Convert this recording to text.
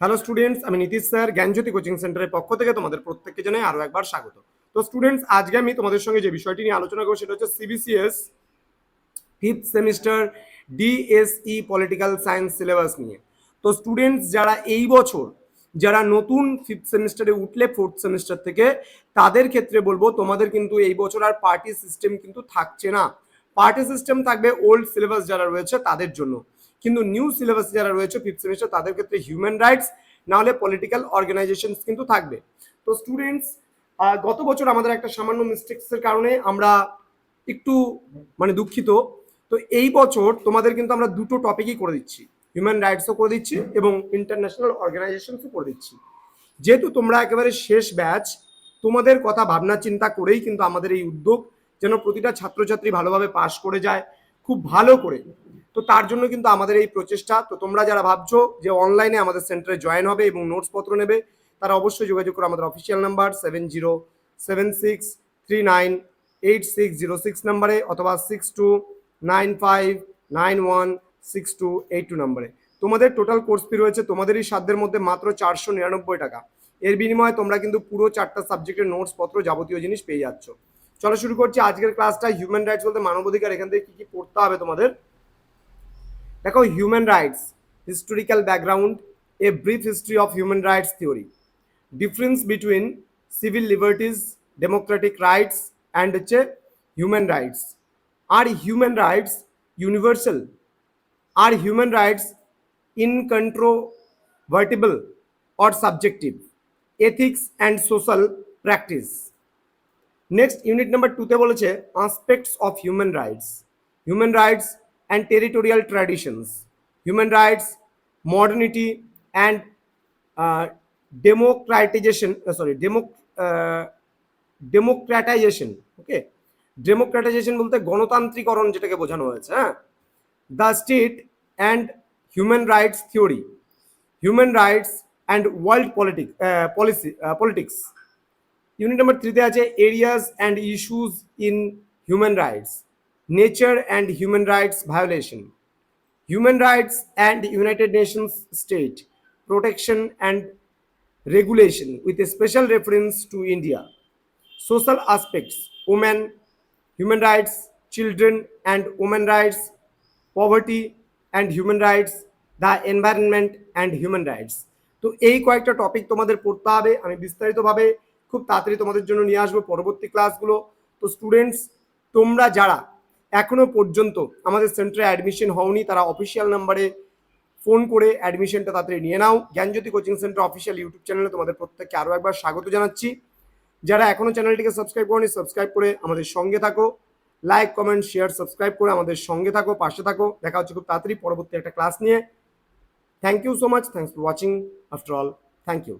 Hello students, আমি Nitish sir জ্ঞানজ্যোতি coaching সেন্টারের পক্ষ থেকে তোমাদের প্রত্যেককে জানাই আরো একবার স্বাগত। তো স্টুডেন্টস, আজকে আমি তোমাদের সঙ্গে যে বিষয়টি নিয়ে আলোচনা করবো সেটা হচ্ছে CBCS fifth semester DSE political science syllabus নিয়ে। তো স্টুডেন্টস যারা এই বছর যারা নতুন ফিফথ সেমিস্টারে উঠলে ফোর্থ সেমিস্টার থেকে, তাদের ক্ষেত্রে বলবো তোমাদের কিন্তু এই বছর আর পার্টি সিস্টেম কিন্তু থাকছে না। পার্টি সিস্টেম থাকবে ওল্ড সিলেবাস যারা রয়েছে তাদের জন্য, কিন্তু নিউ সিলেবাস যারা রয়েছে ফিফথ সেমিস্টার তাদের ক্ষেত্রে হিউম্যান রাইটস না হলে পলিটিক্যাল অর্গানাইজেশনস কিন্তু থাকবে। তো স্টুডেন্টস, গত বছর আমাদের একটা সামান্য মিস্টেক্সের কারণে আমরা একটু দুঃখিত। তো এই বছর তোমাদের কিন্তু আমরা দুটো টপিকই করে দিচ্ছি, হিউম্যান রাইটসও করে দিচ্ছি এবং ইন্টারন্যাশনাল অর্গানাইজেশনসও করে দিচ্ছি। যেহেতু তোমরা একেবারে শেষ ব্যাচ, তোমাদের কথা ভাবনা চিন্তা করেই কিন্তু আমাদের এই উদ্যোগ, যেন প্রতিটা ছাত্রছাত্রী ভালোভাবে পাশ করে যায় খুব ভালো করে। তো তার জন্য কিন্তু আমাদের এই প্রচেষ্টা। তো তোমরা যারা ভাবছো যে অনলাইনে আমাদের সেন্টারে জয়েন হবে এবং নোটসপত্র নেবে, তারা অবশ্যই যোগাযোগ করো আমাদের অফিসিয়াল নাম্বার 7076398606 নাম্বারে অথবা 6295916282 নাম্বারে। তোমাদের টোটাল কোর্স ফি রয়েছে তোমাদেরই সাধ্যের মধ্যে মাত্র 499 টাকা। এর বিনিময়ে তোমরা কিন্তু পুরো 4টা সাবজেক্টের নোটস পত্র যাবতীয় জিনিস পেয়ে যাচ্ছ। চলো শুরু করছি আজকের ক্লাসটা। হিউম্যান রাইটস বলতে মানবাধিকার, এখান থেকে কি কি পড়তে হবে তোমাদের দেখো। Human rights historical background, a brief history of human rights theory, difference between civil liberties, democratic rights and হচ্ছে হিউম্যান রাইটস। আর হিউম্যান রাইটস ইউনিভার্সাল? আর human rights incontrovertible or subjective? Ethics and social practice. Next unit number 2তে বলেছে aspects of human rights, human rights and territorial traditions, human rights, modernity and democratization, democratization. Okay, democratization বলতে গণতান্ত্রিকরণ যেটাকে বোঝানো হয়েছে। হ্যাঁ, the state and human rights theory, human rights and world politics. Unit number 3তে আছে areas and issues in human rights, nature and human rights violation, human rights and United Nations state protection and regulation with a special reference to India. Social aspects, women, human rights, children and women rights, poverty and human rights, the environment and human rights. তো এই কয়েকটা topic তোমাদের পড়তে হবে। আমি বিস্তারিতভাবে খুব তাড়াতাড়ি তোমাদের জন্য নিয়ে আসবো পরবর্তী ক্লাসগুলো। তো স্টুডেন্টস, তোমরা যারা এখনো পর্যন্ত আমাদের সেন্টারে অ্যাডমিশন হওনি, তারা অফিসিয়াল নাম্বারে ফোন করে অ্যাডমিশনটা তাড়াতাড়ি নিয়ে নাও। জ্ঞানজ্যোতি কোচিং সেন্টার অফিসিয়াল ইউটিউব চ্যানেলে তোমাদের প্রত্যেককে আরও একবার স্বাগত জানাচ্ছি। যারা এখনো চ্যানেলটিকে সাবস্ক্রাইব করোনি, সাবস্ক্রাইব করে আমাদের সঙ্গে থাকো। লাইক, কমেন্ট, শেয়ার, সাবস্ক্রাইব করে আমাদের সঙ্গে থাকো, পাশে থাকো। দেখা হচ্ছে খুব তাড়াতাড়ি পরবর্তী একটা ক্লাস নিয়ে। Thank you so much, thanks for watching. After all, thank you.